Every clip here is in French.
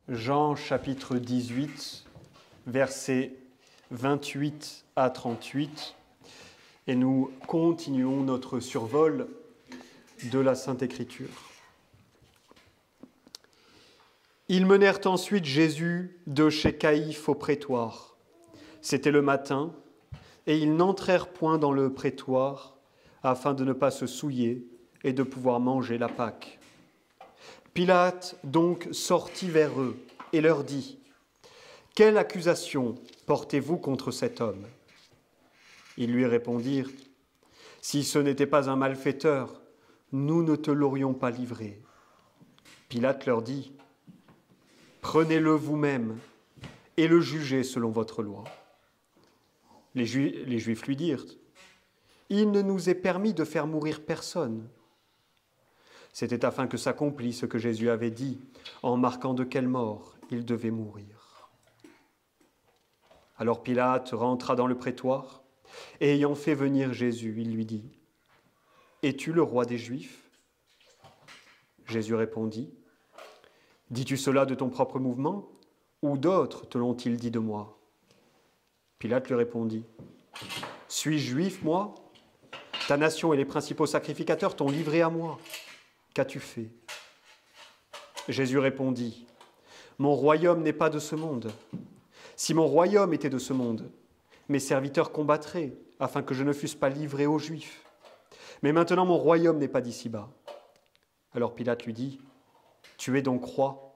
Jean chapitre 18, versets 28 à 38, et nous continuons notre survol de la Sainte Écriture. Ils menèrent ensuite Jésus de chez Caïphe au prétoire. C'était le matin, et ils n'entrèrent point dans le prétoire afin de ne pas se souiller et de pouvoir manger la Pâque. Pilate donc sortit vers eux et leur dit : « Quelle accusation portez-vous contre cet homme ?» Ils lui répondirent : « Si ce n'était pas un malfaiteur, nous ne te l'aurions pas livré. » Pilate leur dit : « Prenez-le vous-même et le jugez selon votre loi. » Les Juifs lui dirent : « Il ne nous est permis de faire mourir personne. » C'était afin que s'accomplisse ce que Jésus avait dit, en marquant de quelle mort il devait mourir. Alors Pilate rentra dans le prétoire, et ayant fait venir Jésus, il lui dit : « Es-tu le roi des Juifs ?» Jésus répondit : « Dis-tu cela de ton propre mouvement, ou d'autres te l'ont-ils dit de moi ?» Pilate lui répondit : « Suis-je juif, moi ? Ta nation et les principaux sacrificateurs t'ont livré à moi. Qu'as-tu fait ? » Jésus répondit : « Mon royaume n'est pas de ce monde. Si mon royaume était de ce monde, mes serviteurs combattraient afin que je ne fusse pas livré aux Juifs. Mais maintenant mon royaume n'est pas d'ici-bas. » Alors Pilate lui dit : « Tu es donc roi ? »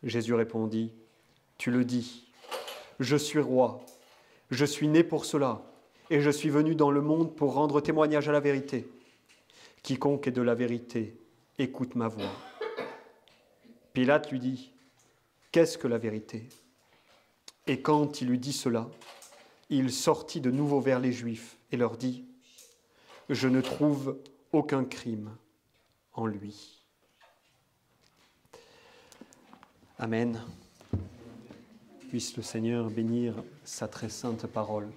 Jésus répondit : « Tu le dis. Je suis roi. Je suis né pour cela, et je suis venu dans le monde pour rendre témoignage à la vérité. Quiconque est de la vérité, écoute ma voix. » Pilate lui dit : « Qu'est-ce que la vérité ? » Et quand il eut dit cela, il sortit de nouveau vers les Juifs et leur dit : « Je ne trouve aucun crime en lui. » Amen. Puisse le Seigneur bénir sa très sainte parole.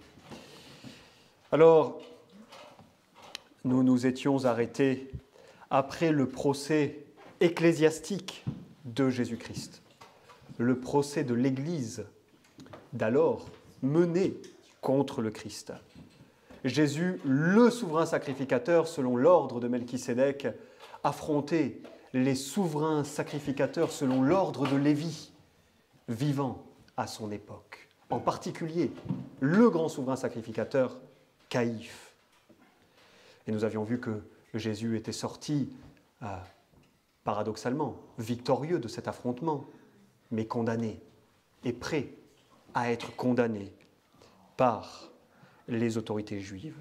Alors, nous nous étions arrêtés après le procès ecclésiastique de Jésus-Christ, le procès de l'Église d'alors mené contre le Christ. Jésus, le souverain sacrificateur selon l'ordre de Melchisédek, affrontait les souverains sacrificateurs selon l'ordre de Lévi, vivant à son époque. En particulier, le grand souverain sacrificateur, Caïphe. Et nous avions vu que Jésus était sorti, paradoxalement, victorieux de cet affrontement, mais condamné, et prêt à être condamné par les autorités juives.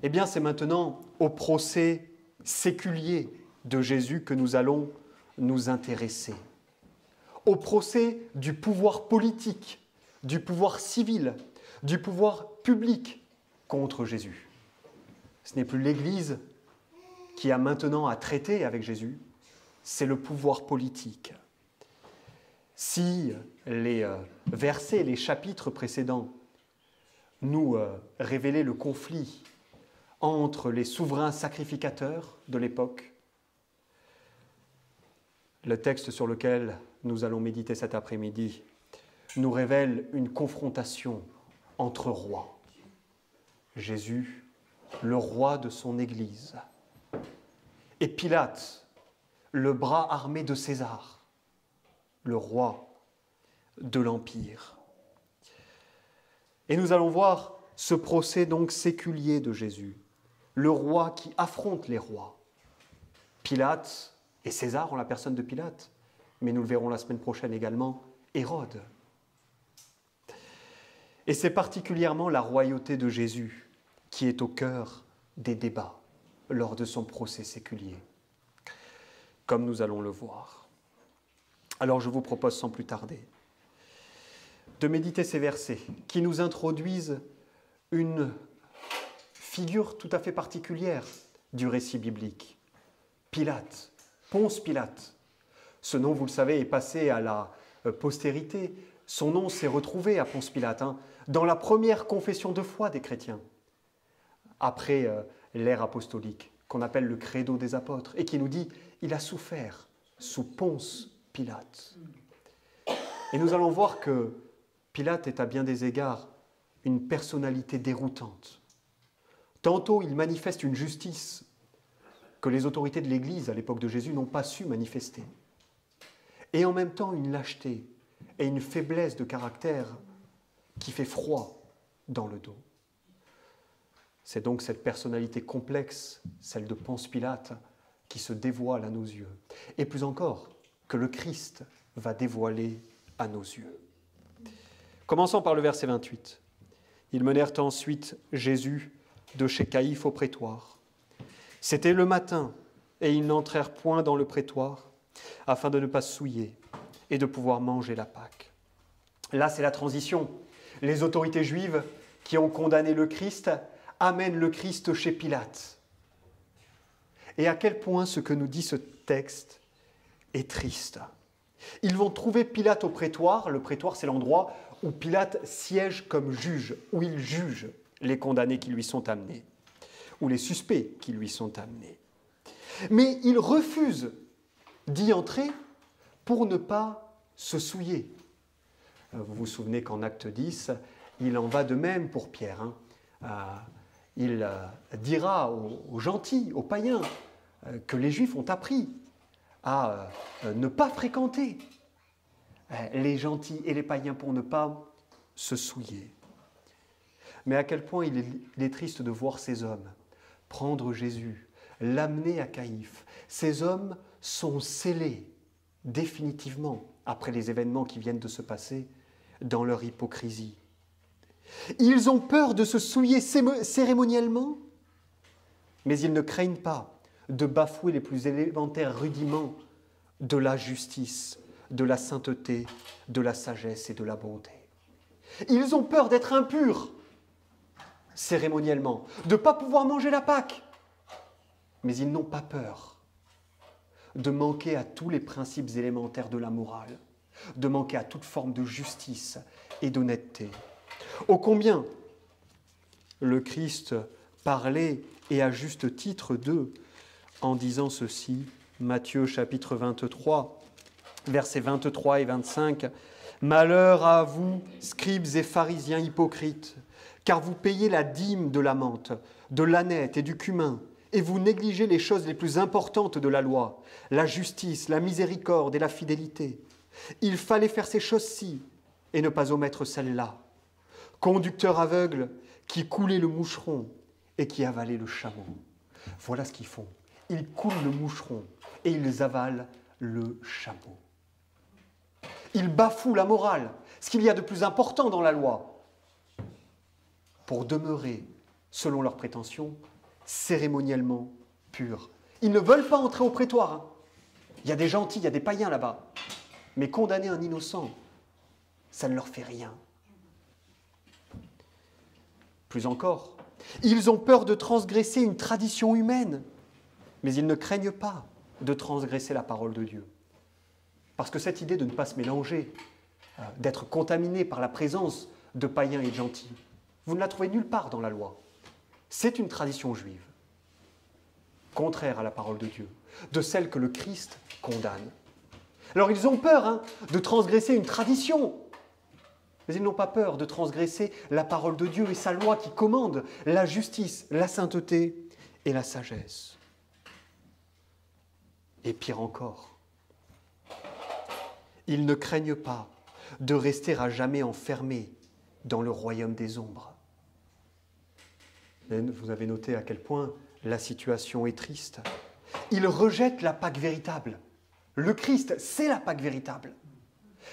Eh bien, c'est maintenant au procès séculier de Jésus que nous allons nous intéresser. Au procès du pouvoir politique, du pouvoir civil, du pouvoir public contre Jésus. Ce n'est plus l'Église qui a maintenant à traiter avec Jésus, c'est le pouvoir politique. Si les versets, les chapitres précédents nous révélaient le conflit entre les souverains sacrificateurs de l'époque, le texte sur lequel nous allons méditer cet après-midi nous révèle une confrontation entre rois. Jésus, le roi de son Église, et Pilate, le bras armé de César, le roi de l'Empire. Et nous allons voir ce procès donc séculier de Jésus, le roi qui affronte les rois. Pilate et César en la personne de Pilate, mais nous le verrons la semaine prochaine également, Hérode. Et c'est particulièrement la royauté de Jésus qui est au cœur des débats lors de son procès séculier, comme nous allons le voir. Alors je vous propose sans plus tarder de méditer ces versets qui nous introduisent une figure tout à fait particulière du récit biblique. Pilate, Ponce Pilate. Ce nom, vous le savez, est passé à la postérité. Son nom s'est retrouvé à Ponce Pilate, dans la première confession de foi des chrétiens, après l'ère apostolique, qu'on appelle le credo des apôtres, et qui nous dit « il a souffert sous Ponce Pilate. Et nous allons voir que Pilate est à bien des égards une personnalité déroutante. Tantôt, il manifeste une justice que les autorités de l'Église, à l'époque de Jésus, n'ont pas su manifester. Et en même temps, une lâcheté et une faiblesse de caractère qui fait froid dans le dos. C'est donc cette personnalité complexe, celle de Ponce Pilate, qui se dévoile à nos yeux. Et plus encore, que le Christ va dévoiler à nos yeux. Commençons par le verset 28. Ils menèrent ensuite Jésus de chez Caïphe au prétoire. C'était le matin, et ils n'entrèrent point dans le prétoire, afin de ne pas souiller et de pouvoir manger la Pâque. Là, c'est la transition. Les autorités juives qui ont condamné le Christ amènent le Christ chez Pilate. Et à quel point ce que nous dit ce texte est triste. Ils vont trouver Pilate au prétoire. Le prétoire, c'est l'endroit où Pilate siège comme juge, où il juge les condamnés qui lui sont amenés, ou les suspects qui lui sont amenés. Mais il refuse d'y entrer pour ne pas se souiller. Vous vous souvenez qu'en Acte 10, il en va de même pour Pierre. Il dira aux gentils, aux païens, que les Juifs ont appris à ne pas fréquenter les gentils et les païens pour ne pas se souiller. Mais à quel point il est triste de voir ces hommes prendre Jésus, l'amener à Caïphe. Ces hommes sont scellés définitivement, après les événements qui viennent de se passer, dans leur hypocrisie. Ils ont peur de se souiller cérémoniellement, mais ils ne craignent pas de bafouer les plus élémentaires rudiments de la justice, de la sainteté, de la sagesse et de la bonté. Ils ont peur d'être impurs cérémoniellement, de ne pas pouvoir manger la Pâque, mais ils n'ont pas peur de manquer à tous les principes élémentaires de la morale, de manquer à toute forme de justice et d'honnêteté. Ô combien le Christ parlait, et à juste titre, d'eux, en disant ceci, Matthieu chapitre 23, versets 23 et 25, « Malheur à vous, scribes et pharisiens hypocrites, car vous payez la dîme de la menthe, de l'âneth et du cumin, et vous négligez les choses les plus importantes de la loi, la justice, la miséricorde et la fidélité. Il fallait faire ces choses-ci et ne pas omettre celles-là. Conducteurs aveugles qui coulaient le moucheron et qui avalaient le chameau. » Voilà ce qu'ils font. Ils coulent le moucheron et ils avalent le chameau. Ils bafouent la morale, ce qu'il y a de plus important dans la loi, pour demeurer, selon leurs prétentions, cérémoniellement purs. Ils ne veulent pas entrer au prétoire. Il y a des gentils, il y a des païens là-bas. Mais condamner un innocent, ça ne leur fait rien. Plus encore, ils ont peur de transgresser une tradition humaine, mais ils ne craignent pas de transgresser la parole de Dieu. Parce que cette idée de ne pas se mélanger, d'être contaminé par la présence de païens et de gentils, vous ne la trouvez nulle part dans la loi. C'est une tradition juive, contraire à la parole de Dieu, de celle que le Christ condamne. Alors ils ont peur de transgresser une tradition, mais ils n'ont pas peur de transgresser la parole de Dieu et sa loi qui commande la justice, la sainteté et la sagesse. Et pire encore, ils ne craignent pas de rester à jamais enfermés dans le royaume des ombres. Vous avez noté à quel point la situation est triste. Ils rejettent la Pâque véritable. Le Christ, c'est la Pâque véritable.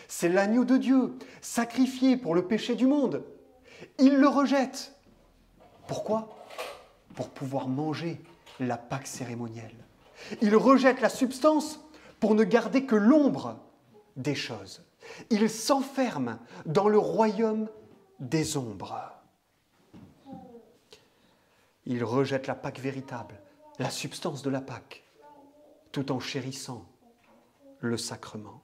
C'est l'agneau de Dieu, sacrifié pour le péché du monde. Ils le rejettent. Pourquoi ? Pour pouvoir manger la Pâque cérémonielle. Ils rejettent la substance pour ne garder que l'ombre des choses. Ils s'enferment dans le royaume des ombres. Ils rejettent la Pâque véritable, la substance de la Pâque, tout en chérissant le sacrement.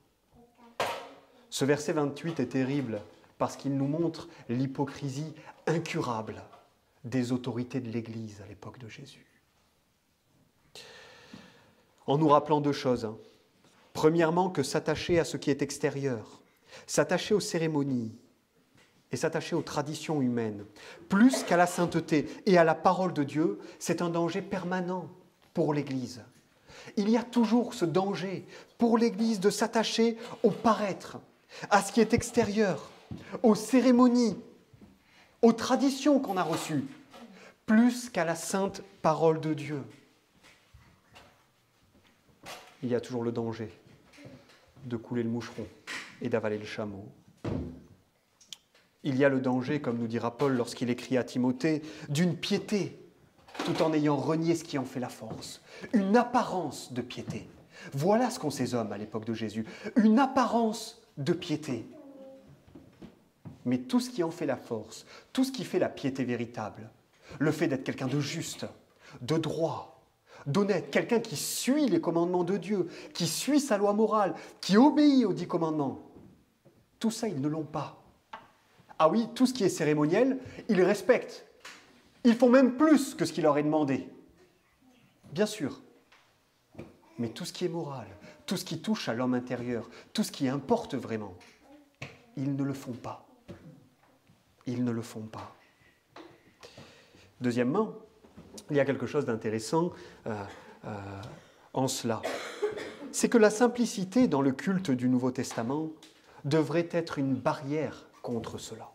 Ce verset 28 est terrible parce qu'il nous montre l'hypocrisie incurable des autorités de l'Église à l'époque de Jésus. En nous rappelant deux choses. Premièrement, que s'attacher à ce qui est extérieur, s'attacher aux cérémonies et s'attacher aux traditions humaines, plus qu'à la sainteté et à la parole de Dieu, c'est un danger permanent pour l'Église. Il y a toujours ce danger pour l'Église de s'attacher au paraître, à ce qui est extérieur, aux cérémonies, aux traditions qu'on a reçues, plus qu'à la sainte parole de Dieu. Il y a toujours le danger de couler le moucheron et d'avaler le chameau. Il y a le danger, comme nous dira Paul lorsqu'il écrit à Timothée, d'une piété, tout en ayant renié ce qui en fait la force. Une apparence de piété. Voilà ce qu'ont ces hommes à l'époque de Jésus. Une apparence de piété. Mais tout ce qui en fait la force, tout ce qui fait la piété véritable, le fait d'être quelqu'un de juste, de droit, d'honnête, quelqu'un qui suit les commandements de Dieu, qui suit sa loi morale, qui obéit aux 10 commandements, tout ça, ils ne l'ont pas. Ah oui, tout ce qui est cérémoniel, ils respectent. Ils font même plus que ce qui leur est demandé. Bien sûr. Mais tout ce qui est moral, tout ce qui touche à l'homme intérieur, tout ce qui importe vraiment, ils ne le font pas. Ils ne le font pas. Deuxièmement, il y a quelque chose d'intéressant en cela. C'est que la simplicité dans le culte du Nouveau Testament devrait être une barrière contre cela.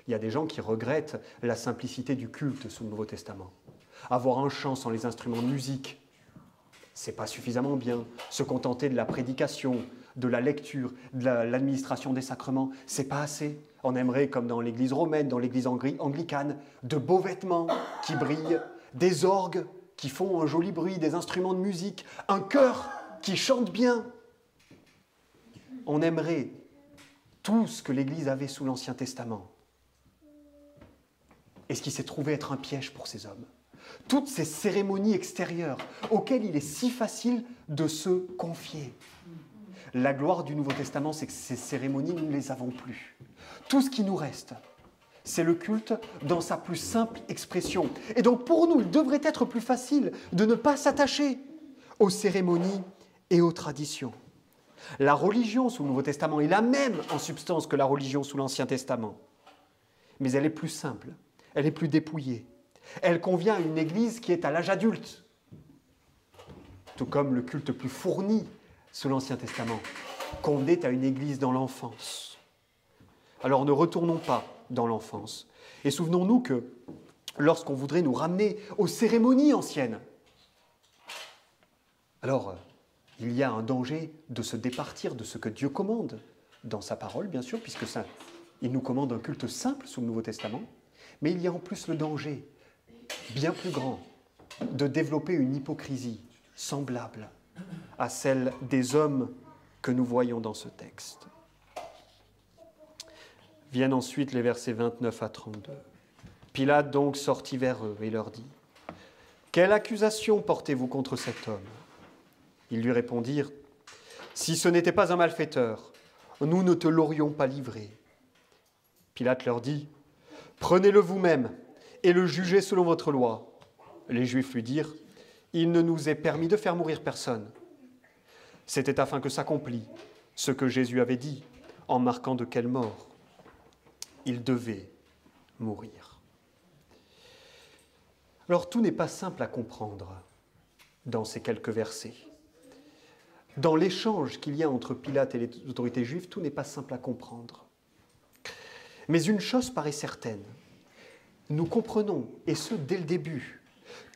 Il y a des gens qui regrettent la simplicité du culte sous le Nouveau Testament. Avoir un chant sans les instruments de musique, c'est pas suffisamment bien. Se contenter de la prédication, de la lecture, de l'administration des sacrements, c'est pas assez. On aimerait, comme dans l'église romaine, dans l'église anglicane, de beaux vêtements qui brillent, des orgues qui font un joli bruit, des instruments de musique, un chœur qui chante bien. On aimerait tout ce que l'Église avait sous l'Ancien Testament. Et ce qui s'est trouvé être un piège pour ces hommes. Toutes ces cérémonies extérieures auxquelles il est si facile de se confier. La gloire du Nouveau Testament, c'est que ces cérémonies, nous ne les avons plus. Tout ce qui nous reste, c'est le culte dans sa plus simple expression. Et donc pour nous, il devrait être plus facile de ne pas s'attacher aux cérémonies et aux traditions. La religion sous le Nouveau Testament est la même en substance que la religion sous l'Ancien Testament. Mais elle est plus simple, elle est plus dépouillée. Elle convient à une église qui est à l'âge adulte. Tout comme le culte plus fourni sous l'Ancien Testament convenait à une église dans l'enfance. Alors ne retournons pas dans l'enfance. Et souvenons-nous que lorsqu'on voudrait nous ramener aux cérémonies anciennes, alors il y a un danger de se départir de ce que Dieu commande dans sa parole, bien sûr, puisque ça, il nous commande un culte simple sous le Nouveau Testament, mais il y a en plus le danger, bien plus grand, de développer une hypocrisie semblable à celle des hommes que nous voyons dans ce texte. Viennent ensuite les versets 29 à 32. Pilate donc sortit vers eux et leur dit : « Quelle accusation portez-vous contre cet homme ?» Ils lui répondirent : « Si ce n'était pas un malfaiteur, nous ne te l'aurions pas livré. » Pilate leur dit : « Prenez-le vous-même et le jugez selon votre loi. » Les Juifs lui dirent : « Il ne nous est permis de faire mourir personne. » C'était afin que s'accomplît ce que Jésus avait dit, en marquant de quelle mort il devait mourir. Alors tout n'est pas simple à comprendre dans ces quelques versets. Dans l'échange qu'il y a entre Pilate et les autorités juives, tout n'est pas simple à comprendre. Mais une chose paraît certaine, nous comprenons, et ce dès le début,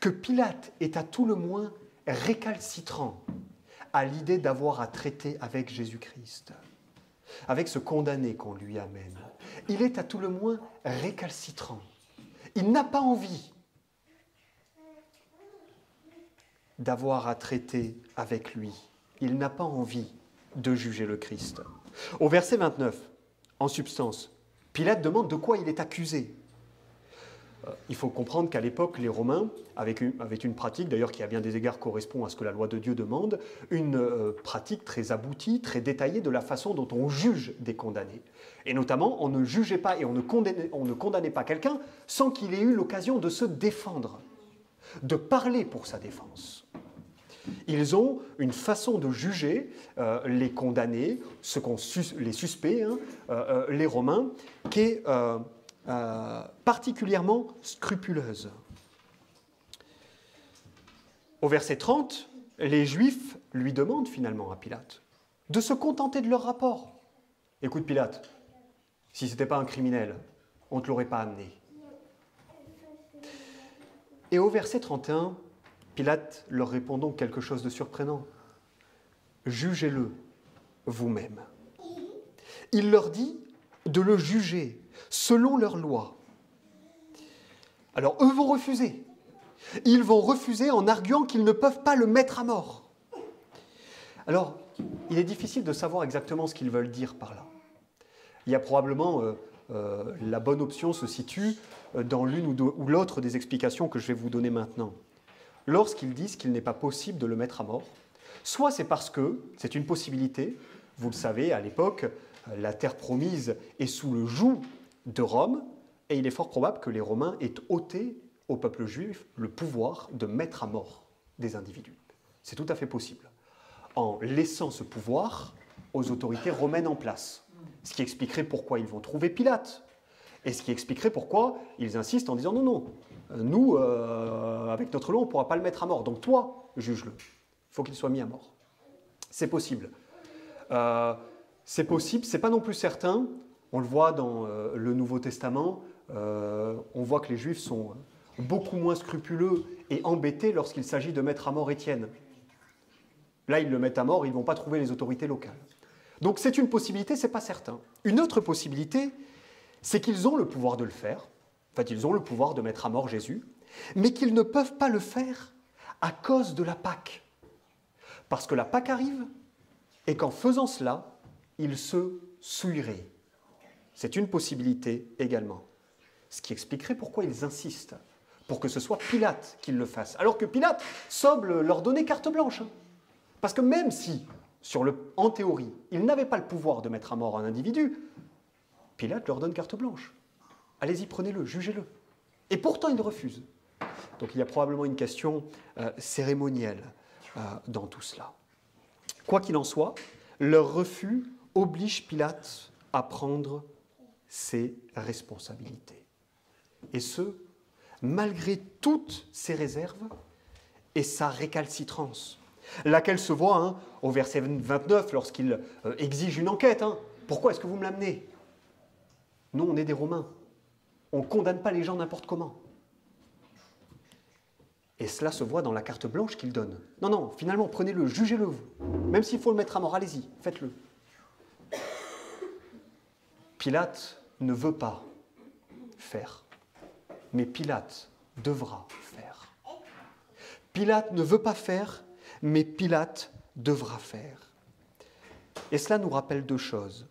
que Pilate est à tout le moins récalcitrant à l'idée d'avoir à traiter avec Jésus-Christ, avec ce condamné qu'on lui amène. Il est à tout le moins récalcitrant. Il n'a pas envie d'avoir à traiter avec lui. Il n'a pas envie de juger le Christ. Au verset 29, en substance, Pilate demande de quoi il est accusé. Il faut comprendre qu'à l'époque, les Romains avaient une pratique, d'ailleurs qui à bien des égards correspond à ce que la loi de Dieu demande, une pratique très aboutie, très détaillée de la façon dont on juge des condamnés. Et notamment, on ne jugeait pas et on ne condamnait pas quelqu'un sans qu'il ait eu l'occasion de se défendre, de parler pour sa défense. Ils ont une façon de juger les condamnés, les suspects, les Romains, qui est particulièrement scrupuleuse. Au verset 30, les Juifs lui demandent finalement à Pilate de se contenter de leur rapport. Écoute Pilate, si ce n'était pas un criminel, on ne te l'aurait pas amené. Et au verset 31, Pilate leur répond donc quelque chose de surprenant. Jugez-le vous-même. Il leur dit de le juger selon leur loi. Alors eux vont refuser. Ils vont refuser en arguant qu'ils ne peuvent pas le mettre à mort. Alors, il est difficile de savoir exactement ce qu'ils veulent dire par là. Il y a probablement, la bonne option se situe dans l'une ou l'autre des explications que je vais vous donner maintenant. Lorsqu'ils disent qu'il n'est pas possible de le mettre à mort, soit c'est parce que c'est une possibilité, vous le savez, à l'époque, la terre promise est sous le joug de Rome, et il est fort probable que les Romains aient ôté au peuple juif le pouvoir de mettre à mort des individus. C'est tout à fait possible. En laissant ce pouvoir aux autorités romaines en place. Ce qui expliquerait pourquoi ils vont trouver Pilate. Et ce qui expliquerait pourquoi ils insistent en disant non, non, nous, avec notre loi, on ne pourra pas le mettre à mort. Donc toi, juge-le. Il faut qu'il soit mis à mort. C'est possible. C'est possible, c'est pas non plus certain. On le voit dans le Nouveau Testament. On voit que les Juifs sont beaucoup moins scrupuleux et embêtés lorsqu'il s'agit de mettre à mort Étienne. Là, ils le mettent à mort, ils ne vont pas trouver les autorités locales. Donc c'est une possibilité, ce n'est pas certain. Une autre possibilité, c'est qu'ils ont le pouvoir de le faire. En fait, ils ont le pouvoir de mettre à mort Jésus, mais qu'ils ne peuvent pas le faire à cause de la Pâque. Parce que la Pâque arrive, et qu'en faisant cela, ils se souilleraient. C'est une possibilité également. Ce qui expliquerait pourquoi ils insistent, pour que ce soit Pilate qui le fasse. Alors que Pilate semble leur donner carte blanche. Parce que même si, en théorie, ils n'avaient pas le pouvoir de mettre à mort un individu, Pilate leur donne carte blanche. Allez-y, prenez-le, jugez-le. Et pourtant, ils refusent. Donc il y a probablement une question cérémonielle dans tout cela. Quoi qu'il en soit, leur refus oblige Pilate à prendre ses responsabilités. Et ce, malgré toutes ses réserves et sa récalcitrance, laquelle se voit au verset 29 lorsqu'il exige une enquête. Pourquoi est-ce que vous me l'amenez? Nous, on est des Romains. On ne condamne pas les gens n'importe comment. Et cela se voit dans la carte blanche qu'il donne. Non, non, finalement, prenez-le, jugez-le vous. Même s'il faut le mettre à mort, allez-y, faites-le. Pilate ne veut pas faire, mais Pilate devra faire. Pilate ne veut pas faire, mais Pilate devra faire. Et cela nous rappelle deux choses.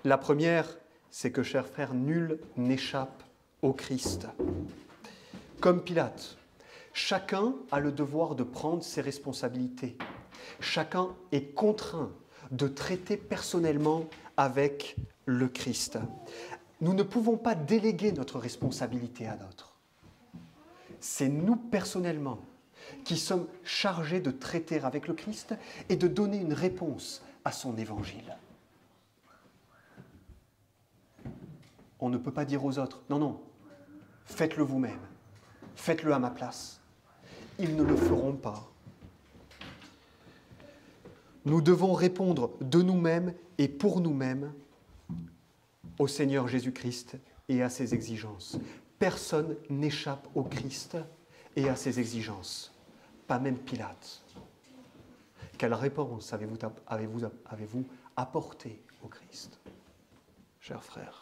La première, c'est que, chers frères, nul n'échappe au Christ. Comme Pilate, chacun a le devoir de prendre ses responsabilités. Chacun est contraint de traiter personnellement avec le Christ. Nous ne pouvons pas déléguer notre responsabilité à d'autres. C'est nous personnellement qui sommes chargés de traiter avec le Christ et de donner une réponse à son évangile. On ne peut pas dire aux autres, non, non, faites-le vous-même, faites-le à ma place. Ils ne le feront pas. Nous devons répondre de nous-mêmes et pour nous-mêmes au Seigneur Jésus-Christ et à ses exigences. Personne n'échappe au Christ et à ses exigences, pas même Pilate. Quelle réponse avez-vous apporté au Christ, chers frères?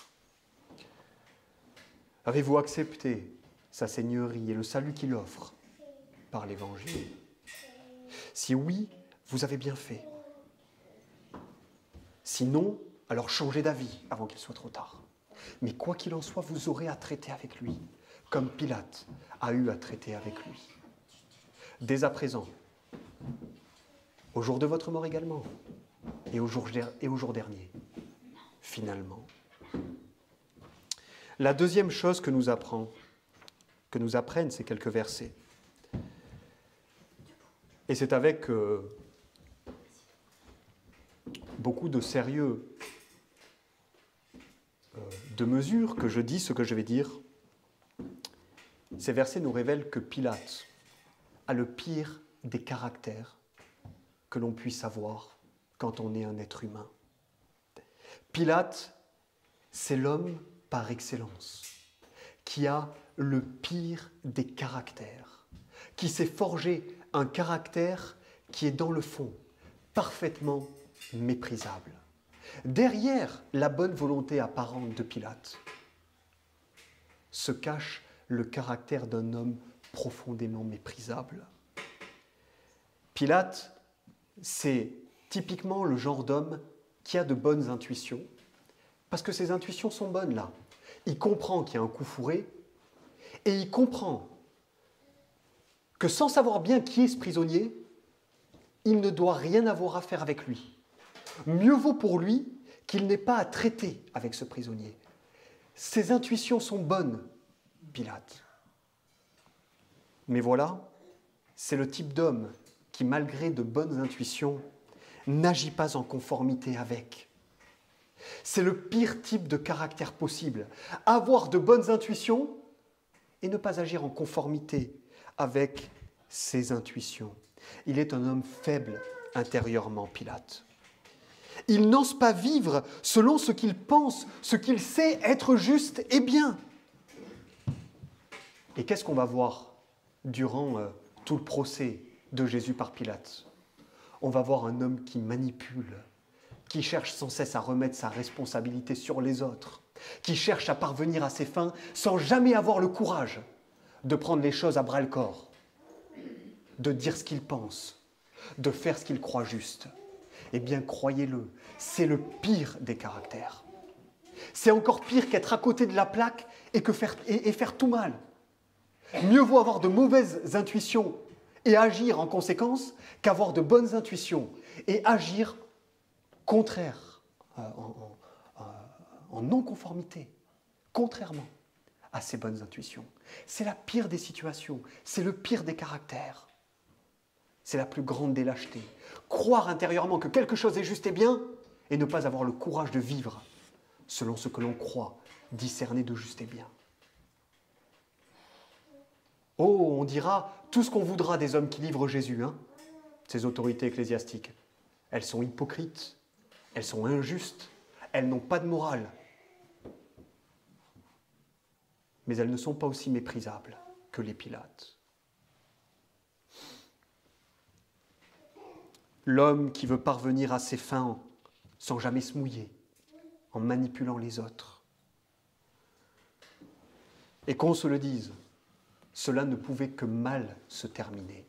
Avez-vous accepté sa seigneurie et le salut qu'il offre par l'Évangile? Si oui, vous avez bien fait. Sinon, alors changez d'avis avant qu'il soit trop tard. Mais quoi qu'il en soit, vous aurez à traiter avec lui, comme Pilate a eu à traiter avec lui. Dès à présent, au jour de votre mort également, et au jour dernier, finalement. La deuxième chose que nous apprennent ces quelques versets, Et c'est avec beaucoup de sérieux, de mesure que je dis ce que je vais dire. Ces versets nous révèlent que Pilate a le pire des caractères que l'on puisse avoir quand on est un être humain. Pilate, c'est l'homme par excellence, qui a le pire des caractères, qui s'est forgé un caractère qui est dans le fond parfaitement méprisable. Derrière la bonne volonté apparente de Pilate se cache le caractère d'un homme profondément méprisable. Pilate, c'est typiquement le genre d'homme qui a de bonnes intuitions, parce que ses intuitions sont bonnes là. Il comprend qu'il y a un coup fourré, et il comprend que sans savoir bien qui est ce prisonnier, il ne doit rien avoir à faire avec lui. Mieux vaut pour lui qu'il n'ait pas à traiter avec ce prisonnier. Ses intuitions sont bonnes, Pilate. Mais voilà, c'est le type d'homme qui, malgré de bonnes intuitions, n'agit pas en conformité avec. C'est le pire type de caractère possible. Avoir de bonnes intuitions et ne pas agir en conformité avec ses intuitions. Il est un homme faible intérieurement, Pilate. Il n'ose pas vivre selon ce qu'il pense, ce qu'il sait être juste et bien. Et qu'est-ce qu'on va voir durant tout le procès de Jésus par Pilate? On va voir un homme qui manipule, qui cherche sans cesse à remettre sa responsabilité sur les autres, qui cherche à parvenir à ses fins sans jamais avoir le courage de prendre les choses à bras-le-corps, de dire ce qu'il pense, de faire ce qu'il croit juste. Eh bien, croyez-le, c'est le pire des caractères. C'est encore pire qu'être à côté de la plaque et faire tout mal. Mieux vaut avoir de mauvaises intuitions et agir en conséquence qu'avoir de bonnes intuitions et agir contraire, en non-conformité, contrairement à ces bonnes intuitions. C'est la pire des situations, c'est le pire des caractères. C'est la plus grande des lâchetés. Croire intérieurement que quelque chose est juste et bien et ne pas avoir le courage de vivre selon ce que l'on croit discerner de juste et bien. Oh, on dira tout ce qu'on voudra des hommes qui livrent Jésus, ces autorités ecclésiastiques. Elles sont hypocrites, elles sont injustes, elles n'ont pas de morale. Mais elles ne sont pas aussi méprisables que les Pilates. L'homme qui veut parvenir à ses fins sans jamais se mouiller, en manipulant les autres. Et qu'on se le dise, cela ne pouvait que mal se terminer.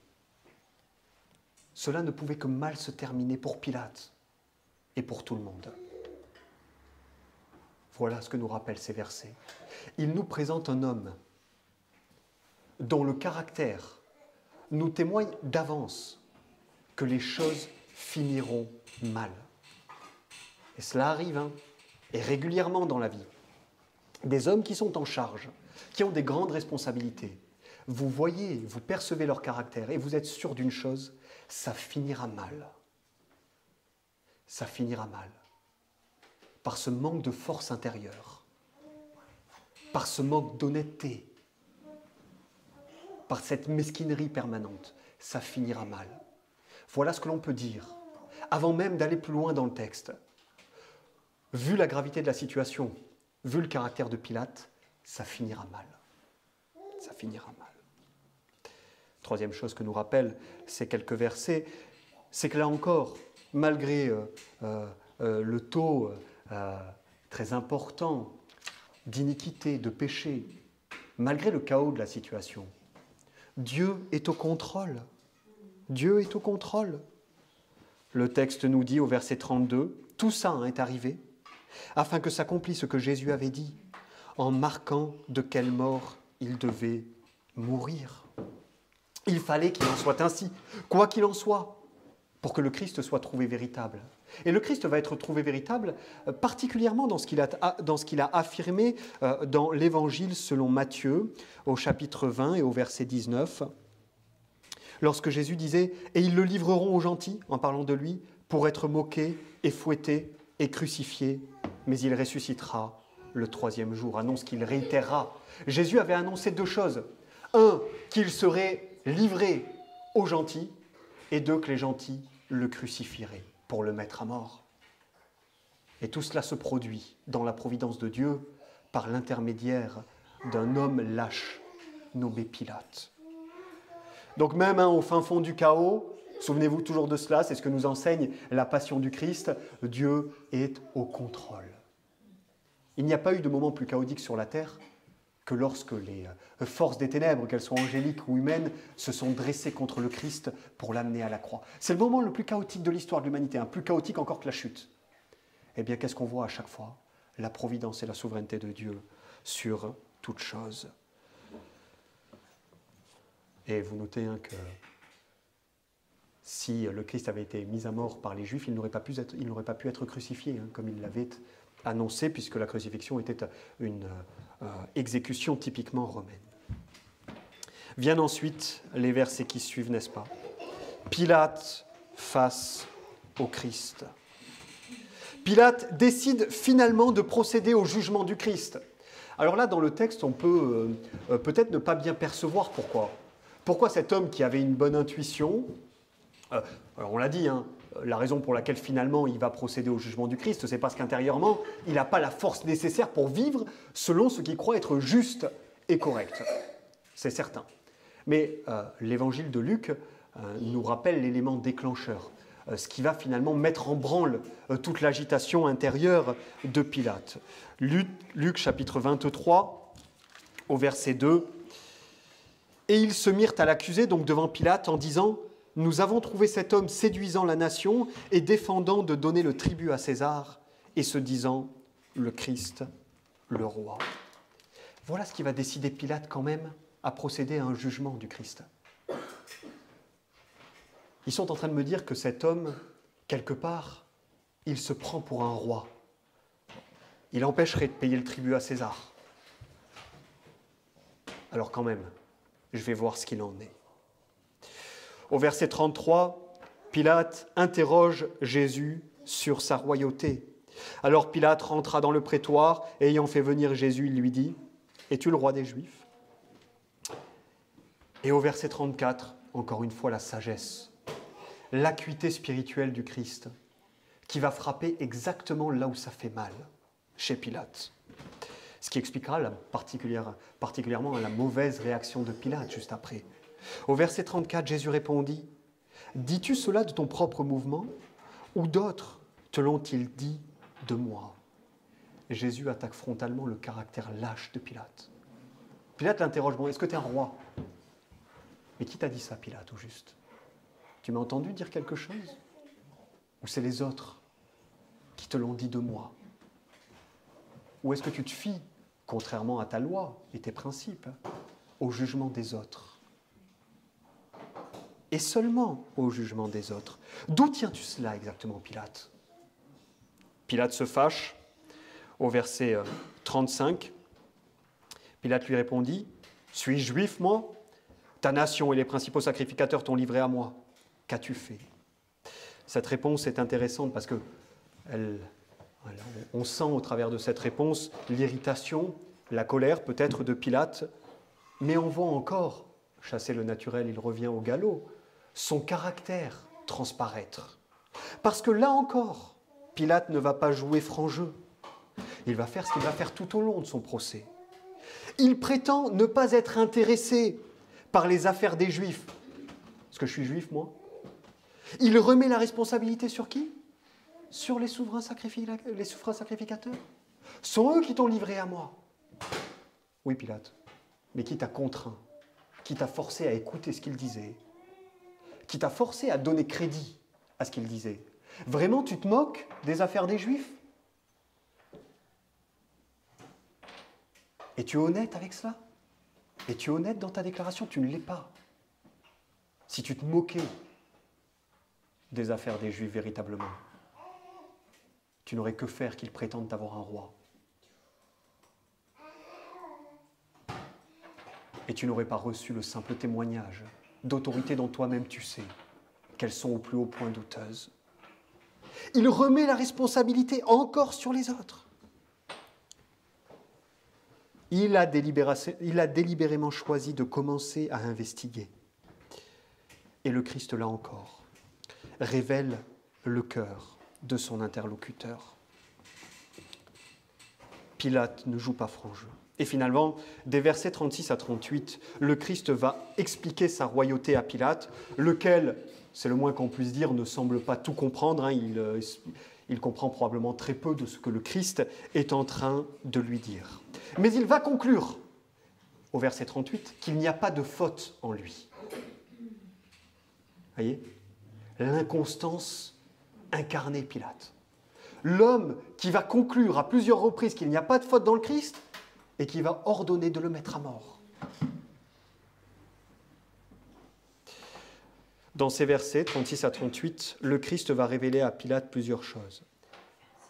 Cela ne pouvait que mal se terminer pour Pilate et pour tout le monde. Voilà ce que nous rappellent ces versets. Il nous présente un homme dont le caractère nous témoigne d'avance que les choses finiront mal. Et cela arrive, et régulièrement dans la vie. Des hommes qui sont en charge, qui ont des grandes responsabilités, vous voyez, vous percevez leur caractère et vous êtes sûr d'une chose, ça finira mal. Ça finira mal. Par ce manque de force intérieure, par ce manque d'honnêteté, par cette mesquinerie permanente, ça finira mal. Voilà ce que l'on peut dire, avant même d'aller plus loin dans le texte. Vu la gravité de la situation, vu le caractère de Pilate, ça finira mal. Ça finira mal. Troisième chose que nous rappellent ces quelques versets, c'est que là encore, malgré le taux très important d'iniquité, de péché, malgré le chaos de la situation, Dieu est au contrôle. Dieu est au contrôle. Le texte nous dit au verset 32, « Tout ça est arrivé, afin que s'accomplisse ce que Jésus avait dit, en marquant de quelle mort il devait mourir. » Il fallait qu'il en soit ainsi, quoi qu'il en soit, pour que le Christ soit trouvé véritable. Et le Christ va être trouvé véritable particulièrement dans ce qu'il a affirmé dans l'Évangile selon Matthieu, au chapitre 20 et au verset 19. lorsque Jésus disait « Et ils le livreront aux gentils » en parlant de lui, pour être moqué et fouetté et crucifié, mais il ressuscitera le troisième jour, annonce qu'il réitérera. Jésus avait annoncé deux choses. Un, qu'il serait livré aux gentils, et deux, que les gentils le crucifieraient pour le mettre à mort. Et tout cela se produit dans la providence de Dieu par l'intermédiaire d'un homme lâche nommé Pilate. Donc même au fin fond du chaos, souvenez-vous toujours de cela, c'est ce que nous enseigne la passion du Christ, Dieu est au contrôle. Il n'y a pas eu de moment plus chaotique sur la terre que lorsque les forces des ténèbres, qu'elles soient angéliques ou humaines, se sont dressées contre le Christ pour l'amener à la croix. C'est le moment le plus chaotique de l'histoire de l'humanité, plus chaotique encore que la chute. Eh bien, qu'est-ce qu'on voit à chaque fois? La providence et la souveraineté de Dieu sur toute chose. Et vous notez que si le Christ avait été mis à mort par les Juifs, il n'aurait pas pu être crucifié, comme il l'avait annoncé, puisque la crucifixion était une exécution typiquement romaine. Viennent ensuite les versets qui suivent, n'est-ce pas? Pilate face au Christ. Pilate décide finalement de procéder au jugement du Christ. Alors là, dans le texte, on peut peut-être ne pas bien percevoir pourquoi. Pourquoi cet homme qui avait une bonne intuition, alors on l'a dit, la raison pour laquelle finalement il va procéder au jugement du Christ, c'est parce qu'intérieurement, il n'a pas la force nécessaire pour vivre selon ce qu'il croit être juste et correct. C'est certain. Mais l'évangile de Luc nous rappelle l'élément déclencheur, ce qui va finalement mettre en branle toute l'agitation intérieure de Pilate. Luc chapitre 23, au verset 2. « Et ils se mirent à l'accuser donc devant Pilate en disant « Nous avons trouvé cet homme séduisant la nation et défendant de donner le tribut à César et se disant le Christ, le roi. » Voilà ce qui va décider Pilate quand même à procéder à un jugement du Christ. Ils sont en train de me dire que cet homme, quelque part, il se prend pour un roi. Il empêcherait de payer le tribut à César. Alors quand même, je vais voir ce qu'il en est. Au verset 33, Pilate interroge Jésus sur sa royauté. Alors Pilate rentra dans le prétoire et ayant fait venir Jésus, il lui dit « Es-tu le roi des Juifs ?» Et au verset 34, encore une fois la sagesse, l'acuité spirituelle du Christ qui va frapper exactement là où ça fait mal, chez Pilate. Ce qui expliquera particulièrement la mauvaise réaction de Pilate juste après. Au verset 34, Jésus répondit « Dis-tu cela de ton propre mouvement ou d'autres te l'ont-ils dit de moi ?» Jésus attaque frontalement le caractère lâche de Pilate. Pilate l'interroge « Bon, est-ce que tu es un roi ?» Mais qui t'a dit ça, Pilate, au juste? Tu m'as entendu dire quelque chose? Ou c'est les autres qui te l'ont dit de moi? Ou est-ce que tu te fies, contrairement à ta loi et tes principes, au jugement des autres? Et seulement au jugement des autres. D'où tiens-tu cela exactement, Pilate? Pilate se fâche. Au verset 35, Pilate lui répondit « Suis-je juif, moi? Ta nation et les principaux sacrificateurs t'ont livré à moi. Qu'as-tu fait ?» Cette réponse est intéressante parce que on sent au travers de cette réponse l'irritation, la colère peut-être de Pilate, mais on voit encore, chasser le naturel, il revient au galop, son caractère transparaître. Parce que là encore, Pilate ne va pas jouer franc jeu. Il va faire ce qu'il va faire tout au long de son procès. Il prétend ne pas être intéressé par les affaires des Juifs. Est-ce que je suis juif, moi? Il remet la responsabilité sur qui? Sur les souverains sacrificateurs. Ce sont eux qui t'ont livré à moi. Oui, Pilate, mais qui t'a contraint, qui t'a forcé à écouter ce qu'il disait, qui t'a forcé à donner crédit à ce qu'il disait. Vraiment, tu te moques des affaires des Juifs? Es-tu honnête avec cela? Es-tu honnête dans ta déclaration? Tu ne l'es pas. Si tu te moquais des affaires des Juifs véritablement, tu n'aurais que faire qu'ils prétendent avoir un roi. Et tu n'aurais pas reçu le simple témoignage d'autorité dont toi-même tu sais qu'elles sont au plus haut point douteuses. Il remet la responsabilité encore sur les autres. Il a délibérément choisi de commencer à investiguer. Et le Christ, là encore, révèle le cœur de son interlocuteur. Pilate ne joue pas franc jeu. Et finalement, des versets 36 à 38, le Christ va expliquer sa royauté à Pilate, lequel, c'est le moins qu'on puisse dire, ne semble pas tout comprendre. Il comprend probablement très peu de ce que le Christ est en train de lui dire. Mais il va conclure, au verset 38, qu'il n'y a pas de faute en lui. Voyez ? L'inconstance incarnée Pilate. L'homme qui va conclure à plusieurs reprises qu'il n'y a pas de faute dans le Christ et qui va ordonner de le mettre à mort. Dans ces versets 36 à 38, le Christ va révéler à Pilate plusieurs choses.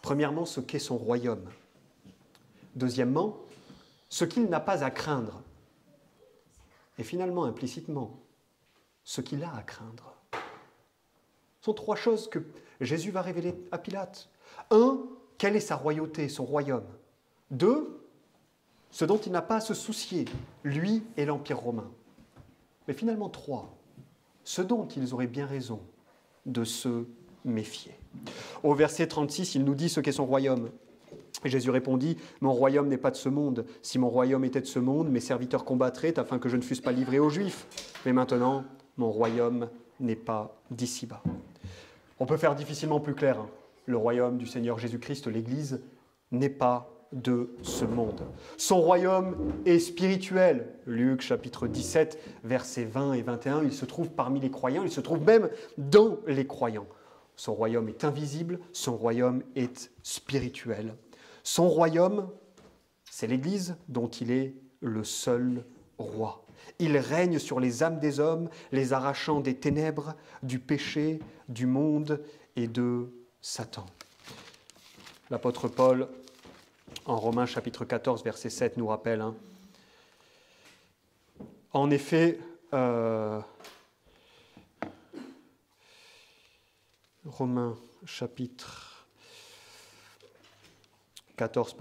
Premièrement, ce qu'est son royaume. Deuxièmement, ce qu'il n'a pas à craindre. Et finalement, implicitement, ce qu'il a à craindre. Ce sont trois choses que Jésus va révéler à Pilate. 1, quelle est sa royauté, son royaume. 2, ce dont il n'a pas à se soucier, lui et l'Empire romain. Mais finalement 3, ce dont ils auraient bien raison de se méfier. Au verset 36, il nous dit ce qu'est son royaume. Et Jésus répondit, « Mon royaume n'est pas de ce monde. Si mon royaume était de ce monde, mes serviteurs combattraient afin que je ne fusse pas livré aux Juifs. Mais maintenant, mon royaume n'est pas d'ici-bas. » On peut faire difficilement plus clair. Le royaume du Seigneur Jésus-Christ, l'Église, n'est pas de ce monde. Son royaume est spirituel. Luc chapitre 17, versets 20 et 21, il se trouve parmi les croyants, il se trouve même dans les croyants. Son royaume est invisible, son royaume est spirituel. Son royaume, c'est l'Église dont il est le seul roi. Il règne sur les âmes des hommes, les arrachant des ténèbres, du péché, du monde et de Satan. L'apôtre Paul, en Romains chapitre 14, verset 7, nous rappelle, en effet, Romains chapitre 14,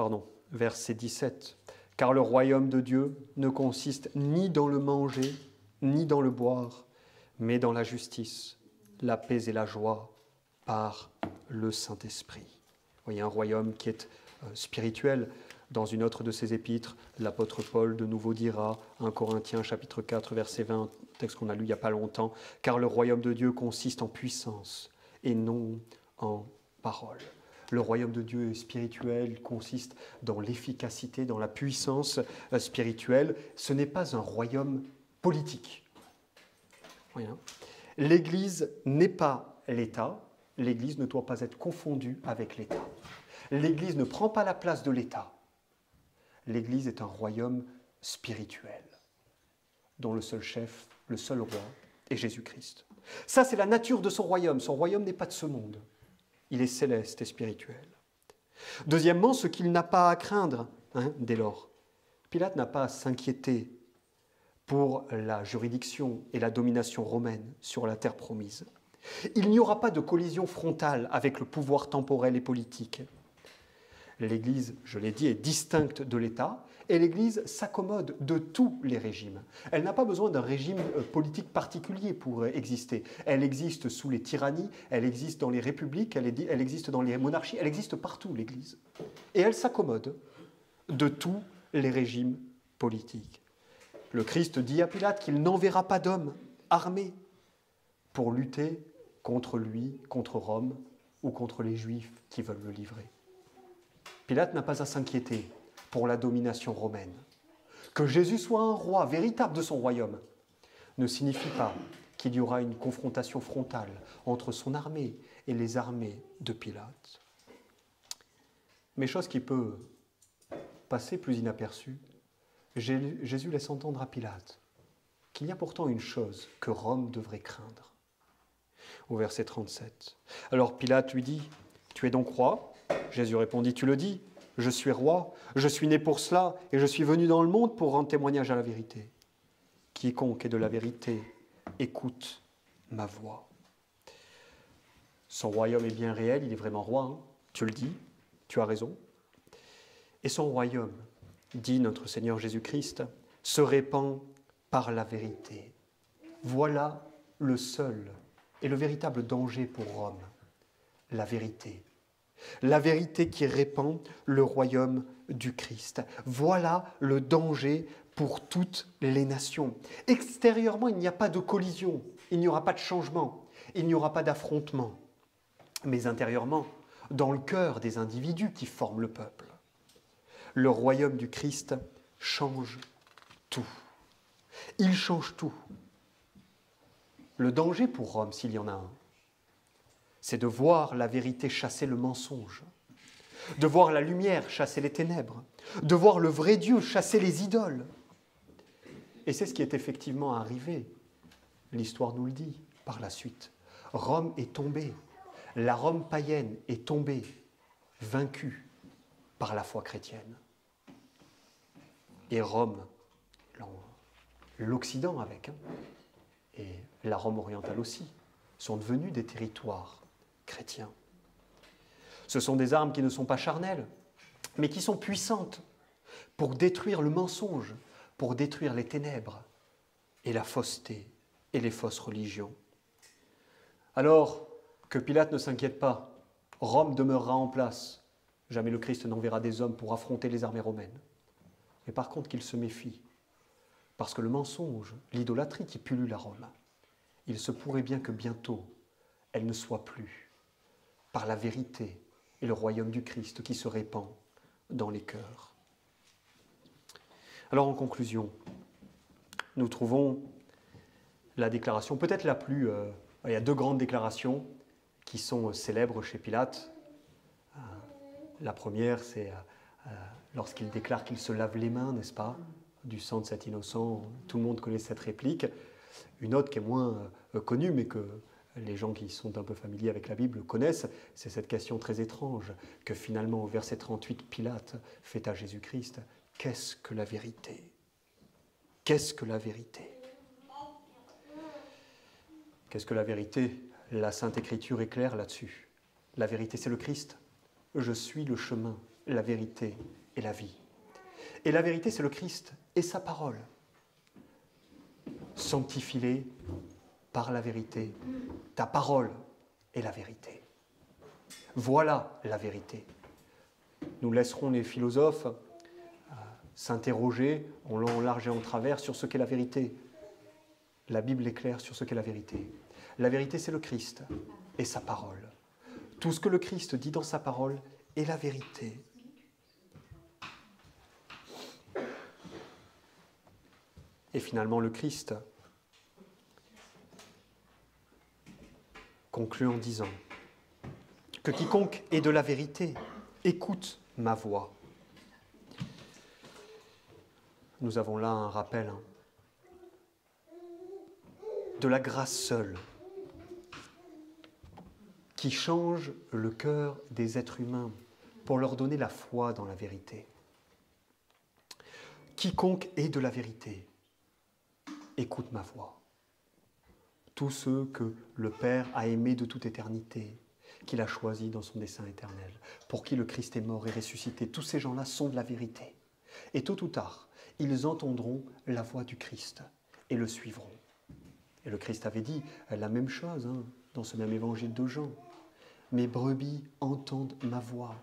verset 17, « Car le royaume de Dieu ne consiste ni dans le manger, ni dans le boire, mais dans la justice, la paix et la joie par le Saint-Esprit. » Vous voyez, un royaume qui est spirituel. Dans une autre de ses épîtres, l'apôtre Paul de nouveau dira, 1 Corinthiens chapitre 4, verset 20, texte qu'on a lu il n'y a pas longtemps, « Car le royaume de Dieu consiste en puissance et non en parole. » Le royaume de Dieu est spirituel, consiste dans l'efficacité, dans la puissance spirituelle. Ce n'est pas un royaume politique. Rien. L'Église n'est pas l'État. L'Église ne doit pas être confondue avec l'État. L'Église ne prend pas la place de l'État. L'Église est un royaume spirituel, dont le seul chef, le seul roi, est Jésus-Christ. Ça, c'est la nature de son royaume. Son royaume n'est pas de ce monde. Il est céleste et spirituel. Deuxièmement, ce qu'il n'a pas à craindre, dès lors. Pilate n'a pas à s'inquiéter pour la juridiction et la domination romaine sur la terre promise. Il n'y aura pas de collision frontale avec le pouvoir temporel et politique. L'Église, je l'ai dit, est distincte de l'État et l'Église s'accommode de tous les régimes. Elle n'a pas besoin d'un régime politique particulier pour exister. Elle existe sous les tyrannies, elle existe dans les républiques, elle existe dans les monarchies, elle existe partout, l'Église. Et elle s'accommode de tous les régimes politiques. Le Christ dit à Pilate qu'il n'enverra pas d'hommes armés pour lutter contre lui, contre Rome ou contre les Juifs qui veulent le livrer. Pilate n'a pas à s'inquiéter pour la domination romaine. Que Jésus soit un roi véritable de son royaume ne signifie pas qu'il y aura une confrontation frontale entre son armée et les armées de Pilate. Mais chose qui peut passer plus inaperçue, Jésus laisse entendre à Pilate qu'il y a pourtant une chose que Rome devrait craindre. Au verset 37. Alors Pilate lui dit, « Tu es donc roi ?» Jésus répondit, « Tu le dis, je suis roi, je suis né pour cela et je suis venu dans le monde pour rendre témoignage à la vérité. Quiconque est de la vérité écoute ma voix. Son royaume est bien réel, il est vraiment roi, hein. Tu le dis, tu as raison. Et son royaume, dit notre Seigneur Jésus-Christ, se répand par la vérité. Voilà le seul et le véritable danger pour Rome, la vérité. La vérité qui répand le royaume du Christ. Voilà le danger pour toutes les nations. Extérieurement, il n'y a pas de collision, il n'y aura pas de changement, il n'y aura pas d'affrontement. Mais intérieurement, dans le cœur des individus qui forment le peuple, le royaume du Christ change tout. Il change tout. Le danger pour Rome, s'il y en a un, c'est de voir la vérité chasser le mensonge, de voir la lumière chasser les ténèbres, de voir le vrai Dieu chasser les idoles. Et c'est ce qui est effectivement arrivé. L'histoire nous le dit par la suite. Rome est tombée. La Rome païenne est tombée, vaincue par la foi chrétienne. Et Rome, l'Occident avec, et la Rome orientale aussi, sont devenus des territoires chrétiens. Ce sont des armes qui ne sont pas charnelles, mais qui sont puissantes pour détruire le mensonge, pour détruire les ténèbres et la fausseté et les fausses religions. Alors que Pilate ne s'inquiète pas, Rome demeurera en place. Jamais le Christ n'enverra des hommes pour affronter les armées romaines. Mais par contre qu'il se méfie, parce que le mensonge, l'idolâtrie qui pullule à Rome, il se pourrait bien que bientôt, elle ne soit plus par la vérité et le royaume du Christ qui se répand dans les cœurs. Alors en conclusion, nous trouvons la déclaration, peut-être la plus... il y a deux grandes déclarations qui sont célèbres chez Pilate. La première, c'est lorsqu'il déclare qu'il se lave les mains, n'est-ce pas, du sang de cet innocent. Tout le monde connaît cette réplique. Une autre qui est moins connue, mais que les gens qui sont un peu familiers avec la Bible connaissent, c'est cette question très étrange que finalement, au verset 38, Pilate fait à Jésus-Christ. Qu'est-ce que la vérité ? Qu'est-ce que la vérité ? Qu'est-ce que la vérité ? La Sainte Écriture est claire là-dessus. La vérité, c'est le Christ. Je suis le chemin, la vérité et la vie. Et la vérité, c'est le Christ et sa parole. Sanctifie-les par la vérité. Ta parole est la vérité. Voilà la vérité. Nous laisserons les philosophes s'interroger en long, en large et en travers sur ce qu'est la vérité. La Bible est claire sur ce qu'est la vérité. La vérité, c'est le Christ et sa parole. Tout ce que le Christ dit dans sa parole est la vérité. Et finalement, le Christ conclut en disant que quiconque est de la vérité écoute ma voix. Nous avons là un rappel de la grâce seule qui change le cœur des êtres humains pour leur donner la foi dans la vérité. Quiconque est de la vérité, écoute ma voix. Tous ceux que le Père a aimés de toute éternité, qu'il a choisis dans son dessein éternel, pour qui le Christ est mort et ressuscité, tous ces gens-là sont de la vérité. Et tôt ou tard, ils entendront la voix du Christ et le suivront. Et le Christ avait dit la même chose dans ce même évangile de Jean. Mes brebis entendent ma voix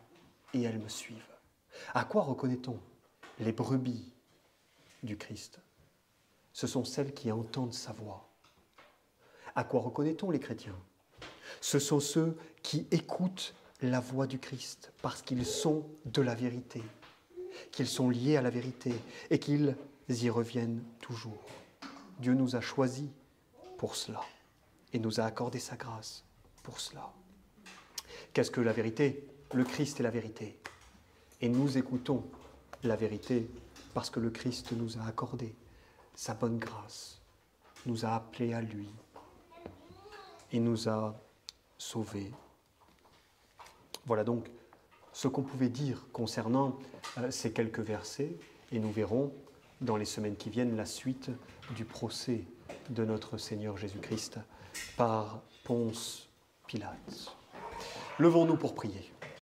et elles me suivent. À quoi reconnaît-on les brebis du Christ? Ce sont celles qui entendent sa voix. À quoi reconnaît-on les chrétiens? Ce sont ceux qui écoutent la voix du Christ parce qu'ils sont de la vérité, qu'ils sont liés à la vérité et qu'ils y reviennent toujours. Dieu nous a choisis pour cela et nous a accordé sa grâce pour cela. Qu'est-ce que la vérité? Le Christ est la vérité. Et nous écoutons la vérité parce que le Christ nous a accordé sa bonne grâce, nous a appelés à lui et nous a sauvés. Voilà donc ce qu'on pouvait dire concernant ces quelques versets, et nous verrons dans les semaines qui viennent la suite du procès de notre Seigneur Jésus-Christ par Ponce Pilate. Levons-nous pour prier.